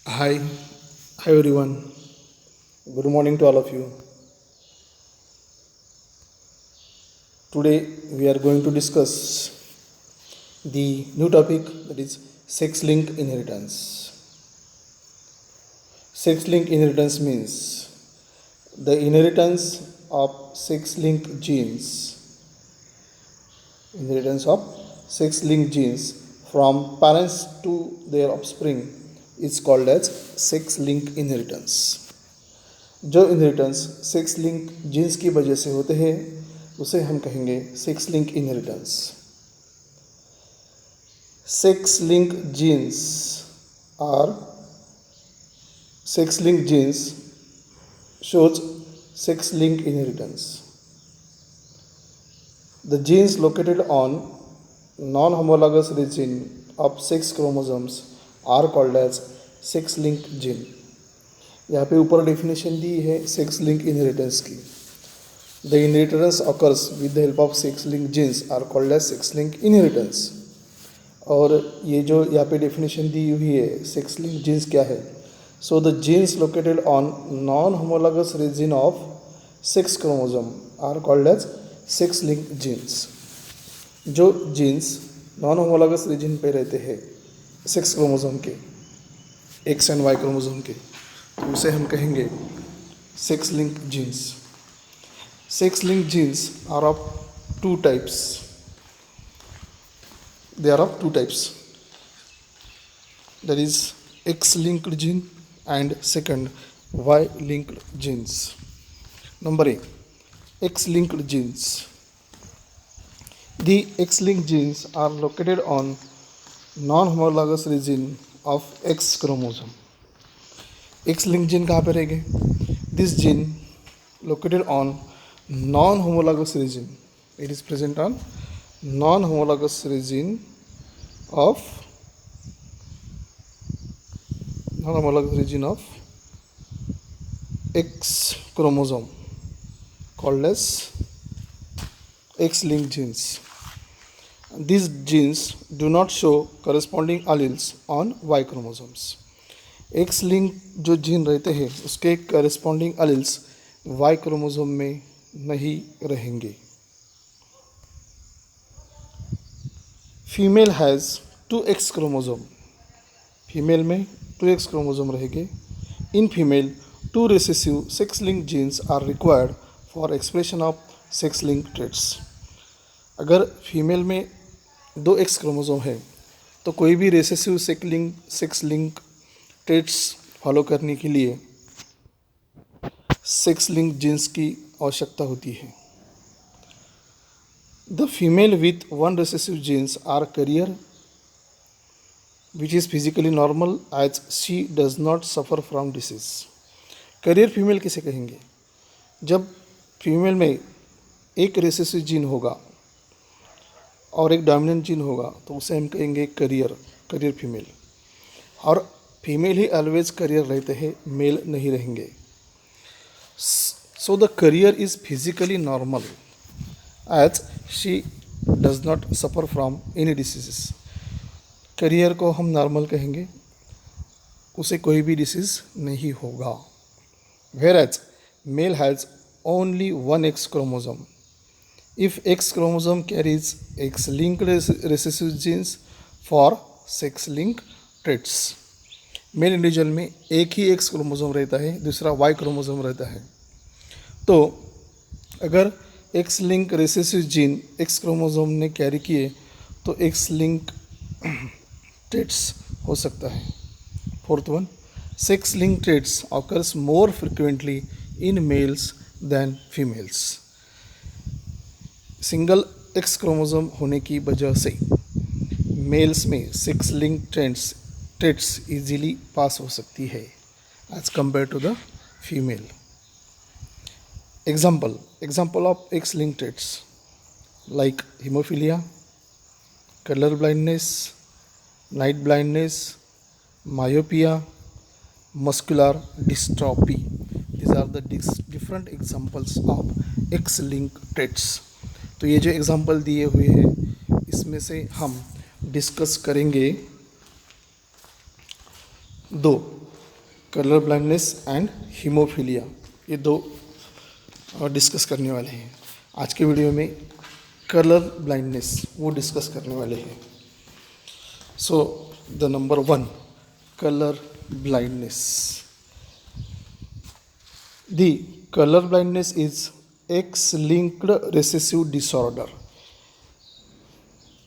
Hi, hi everyone. Good morning to all of you. Today we are going to discuss the new topic, that is sex linked inheritance. Sex linked inheritance means the inheritance of inheritance of sex linked genes from parents to their offspring is called as sex linked inheritance. जो inheritance sex link genes की वजह से होते हैं उसे हम कहेंगे sex link inheritance. Sex link genes are sex linked genes shows sex linked inheritance. The genes located on non-homologous region of sex chromosomes are called as sex linked gene. यहाँ पे ऊपर डेफिनेशन दी है सेक्स लिंक इनहेरिटेंस की. The inheritance occurs with the help of sex link genes are called as sex link inheritance. और ये जो यहाँ पे डेफिनेशन दी हुई है सेक्स लिंक जीन्स क्या है. So the genes located on non homologous region of sex chromosome are called as sex link genes. जो जीन्स नॉन होमोलॉगस रीजन पे रहते हैं सेक्स क्रोमोसोम के, एक्स एंड वाई क्रोमोसोम के, तो उसे हम कहेंगे sex link genes. Sex link genes are of two types. They are of two types, that is X linked gene and second Y linked genes. Number A, X linked genes. The X linked genes are located on non-homologous region of X chromosome. X linked gene कहाँ पे रहेंगे. This gene located on non-homologous region. It is present on non-homologous region of X chromosome called as X-linked genes. These genes do not show corresponding alleles on Y chromosomes. X-linked जो gene रहते हैं उसके corresponding alleles Y chromosome में नहीं रहेंगे. Female has 2X chromosome. Female में 2X chromosome रहेंगे. In female 2 recessive sex link genes are required for expression of sex link traits. अगर फीमेल में 2X क्रोमोसोम है तो कोई भी recessive sex link traits follow करने के लिए सेक्स लिंक जीन्स की आवश्यकता होती है. The female with one recessive genes are carrier, which is physically normal as she does not suffer from disease. Career female किसे कहेंगे. जब फीमेल में एक रिसेसिव जीन होगा और एक डोमिनेंट जीन होगा तो उसे हम कहेंगे करियर फीमेल. और फीमेल ही ऑलवेज करियर रहते हैं, मेल नहीं रहेंगे. So the career is physically normal as she does not suffer from any diseases. Career को हम नॉर्मल कहेंगे, उसे कोई भी डिसीज़ नहीं होगा. whereas male has only one X chromosome. If X chromosome carries X-linked recessive genes for sex-linked traits. Male individual में एक ही X क्रोमोसोम रहता है, दूसरा Y क्रोमोसोम रहता है. तो अगर X link recessive gene X chromosome ने कैरी किए तो एक्स लिंक ट्रेट्स हो सकता है. Fourth one, sex link traits occurs more frequently in males than females. Single X chromosome होने की वजह से मेल्स में sex link traits easily pass हो सकती है as compare to the female. Example of X-linked traits like hemophilia, color blindness, night blindness, myopia, muscular dystrophy. These are the different examples of X-linked traits. तो ये जो example दिए हुए हैं इसमें से हम डिस्कस करेंगे दो. कलर ब्लाइंडनेस एंड हीमोफीलिया, ये दो डिस्कस करने वाले हैं आज के वीडियो में। कलर ब्लाइंडनेस वो डिस्कस करने वाले हैं। So the number 1, colour blindness. The colour blindness is X-linked recessive disorder।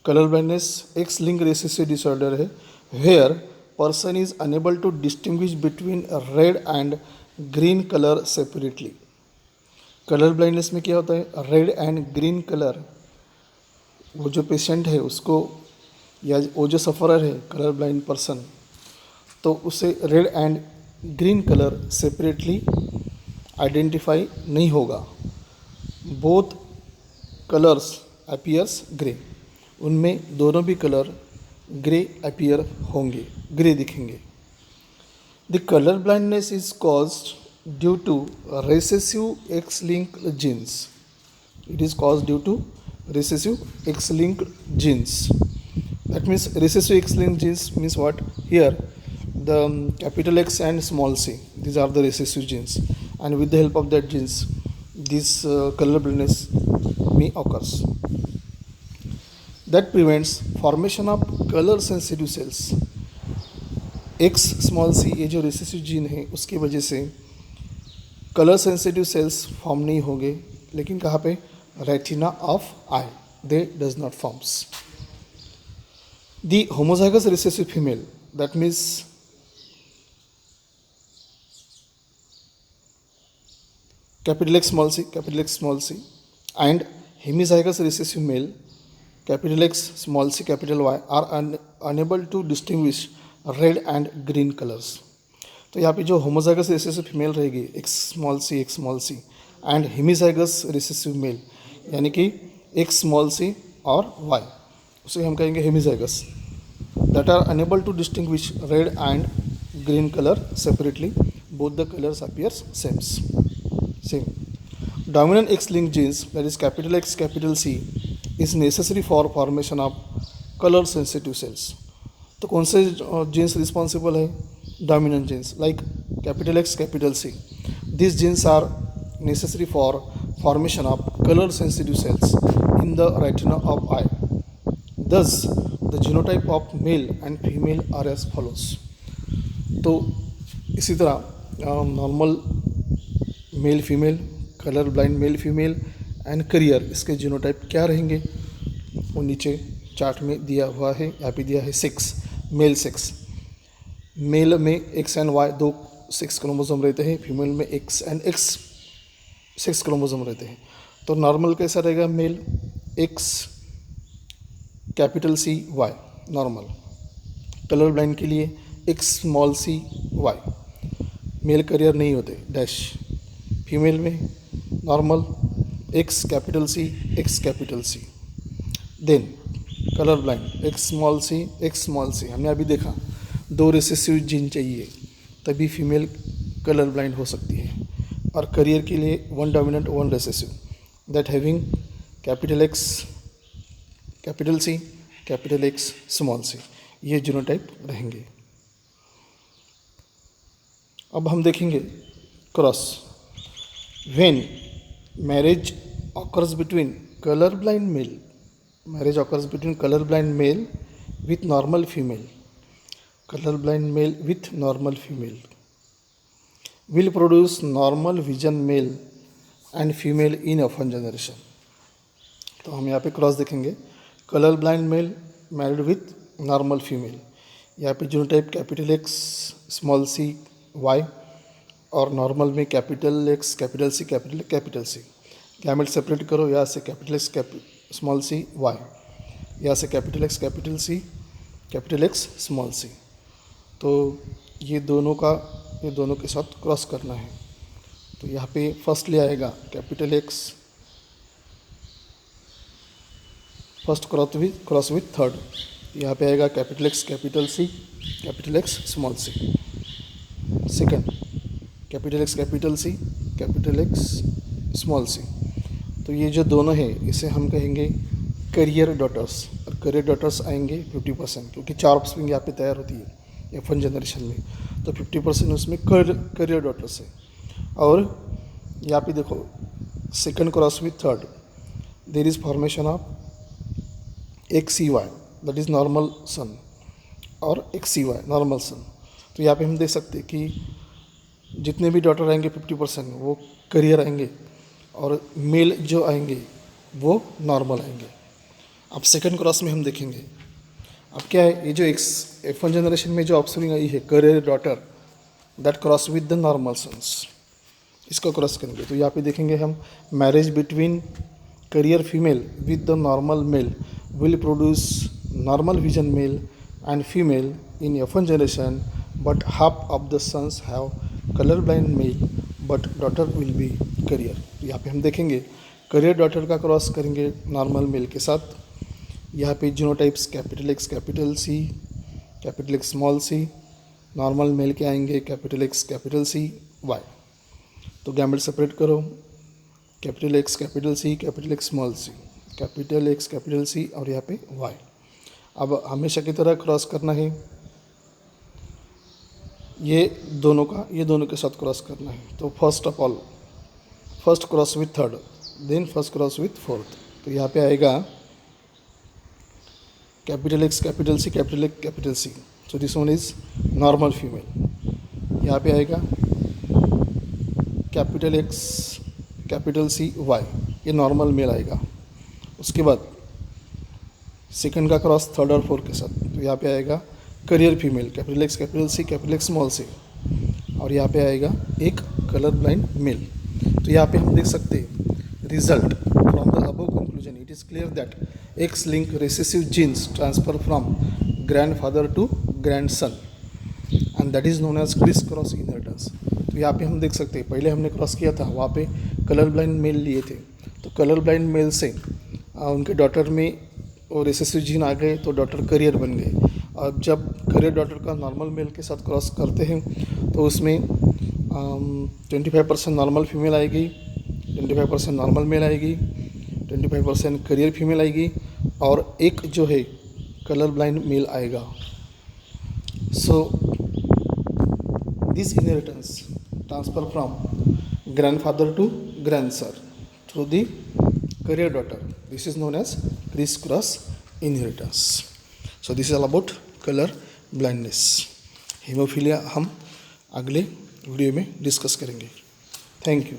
Colour blindness X-linked recessive disorder है where person is unable to distinguish between red and green color separately। Colour blindness में क्या होता है, red and green colour, वो जो patient है उसको या वो जो सफ़रर है कलर ब्लाइंड पर्सन, तो उसे red and green colour separately identify नहीं होगा। बोथ कलर्स अपीयर्स ग्रे, उनमें दोनों भी कलर ग्रे अपीयर होंगे, ग्रे दिखेंगे। The colour blindness is caused due to recessive X-linked genes। It is caused due to recessive X-linked genes। That means recessive X-linked genes means what? Here the capital X and small c, these are the recessive genes, and with the help of that genes this color blindness may occurs। That prevents formation of color sensitive cells। X small c ये जो recessive gene है उसकी वजह से colour sensitive cells form नहीं होंगे, लेकिन कहाँ पे, retina of eye, they does not forms. The homozygous recessive female, that means capital X small C and hemizygous recessive male capital X small C capital Y are unable to distinguish red and green colours. तो यहाँ पे जो homozygous recessive female रहेगी X small C and hemizygous recessive male यानी कि x small सी और Y, उसे हम कहेंगे hemizygous, that are unable to distinguish red and green colour separately, both the colours appears same। Dominant X-linked genes, that is capital X capital C, is necessary for formation of color sensitive cells। तो कौन से genes responsible है, dominant genes like capital X capital C। These genes are necessary for formation of color sensitive cells in the retina of eye। Thus the genotype of male and female are as follows। तो इसी तरह normal male female, colour blind male female and career, इसके genotype क्या रहेंगे वो नीचे chart में दिया हुआ है। यहाँ पे दिया है 6 मेल सेक्स। मेल में एक्स एंड वाई 2 6 क्रोमोसोम रहते हैं, फीमेल में एक्स एंड एक्स 6 क्रोमोसोम रहते हैं। तो नॉर्मल कैसा रहेगा, male X capital C Y normal, colour blind के लिए X small C Y, male carrier नहीं होते डैश। फीमेल में normal X capital C. Then colour blind X small C, हमने अभी देखा 2 रिसेसिव जीन चाहिए तभी फीमेल कलर ब्लाइंड हो सकती है। और करियर के लिए 1 dominant 1 recessive, that having capital X capital X small c, ये जीनोटाइप रहेंगे। अब हम देखेंगे cross. When marriage occurs between colorblind male, marriage occurs between colorblind male with normal female, colorblind male with normal female will produce normal vision male and female in orphan generation। तो हम यहाँ पे cross देखेंगे, colour blind male married with normal female, यहाँ पे genotype capital X small C Y और normal में capital X capital C. Gamete separate करो, यहाँ से capital X small C Y, यहाँ से कैपिटल एक्स स्मॉल सी। तो ये दोनों के साथ क्रॉस करना है। तो यहाँ पे फर्स्ट ले आएगा capital x, first cross with third, यहाँ पे आएगा कैपिटल एक्स स्मॉल सी। सेकंड कैपिटल एक्स स्मॉल सी। तो ये जो दोनों हैं इसे हम कहेंगे करियर डॉटर्स, और करियर डॉटर्स आएंगे 50%, क्योंकि 4 ऑफस्प्रिंग यहाँ पे तैयार होती है, F1 जनरेशन में, तो 50% उसमें करियर डॉटर्स है। और यहाँ पे देखो second cross with third, there is formation of XCY that is normal सन और XCY नॉर्मल सन। तो यहाँ पे हम देख सकते हैं कि जितने भी डॉटर आएंगे 50% वो करियर आएंगे और मेल जो आएंगे वो नॉर्मल आएंगे। अब सेकंड क्रॉस में हम देखेंगे, अब क्या है, ये जो F1 जनरेशन में जो ऑप्शनिंग आई है carrier daughter that cross with the normal sons, इसको क्रॉस करेंगे तो यहाँ पे देखेंगे हम marriage between carrier female with the normal male will produce normal vision male and female in F1 generation, but half of the sons have colour blind male but daughter will be carrier. तो यहाँ पे हम देखेंगे carrier daughter का cross करेंगे normal male के साथ। यहाँ पे genotypes capital X capital C capital X small c, normal male के आएंगे capital X capital C Y। तो गैमेट सेपरेट करो, capital X capital C capital X small c, capital X capital C और यहाँ पे Y। अब हमेशा की तरह क्रॉस करना है, ये दोनों के साथ क्रॉस करना है। तो first of all first cross with third, then first cross with fourth. तो यहाँ पे आएगा capital X capital C capital X capital C, so this one is normal female. यहाँ पे आएगा capital X capital C Y, ये normal male आएगा। उसके बाद सेकंड का क्रॉस थर्ड और फोर्थ के साथ, तो यहाँ पे आएगा career female capital X capital C capital X small c, और यहाँ पे आएगा एक कलर ब्लाइंड मेल। तो यहाँ पे हम देख सकते हैं result from the above conclusion it is clear that X link recessive genes transfer from grandfather to grandson and that is known as criss cross inheritance. तो यहाँ पे हम देख सकते हैं पहले हमने क्रॉस किया था, वहाँ पे कलर ब्लाइंड मेल लिए थे, तो कलर ब्लाइंड मेल से उनके डॉटर में वो रिसेसिव जीन आ गए तो डॉटर करियर बन गए। और जब करियर डॉटर का नॉर्मल मेल के साथ क्रॉस करते हैं तो उसमें 25% नॉर्मल फीमेल आएगी, 25% नॉर्मल मेल आएगी, 25% करियर फीमेल आएगी और एक जो है कलर ब्लाइंड मेल आएगा। So this inheritance transfer from grandfather to grandson through the carrier daughter, this is known as criss cross inheritance. So this is all about colour blindness. Haemophilia हम अगले video में discuss करेंगे। Thank you.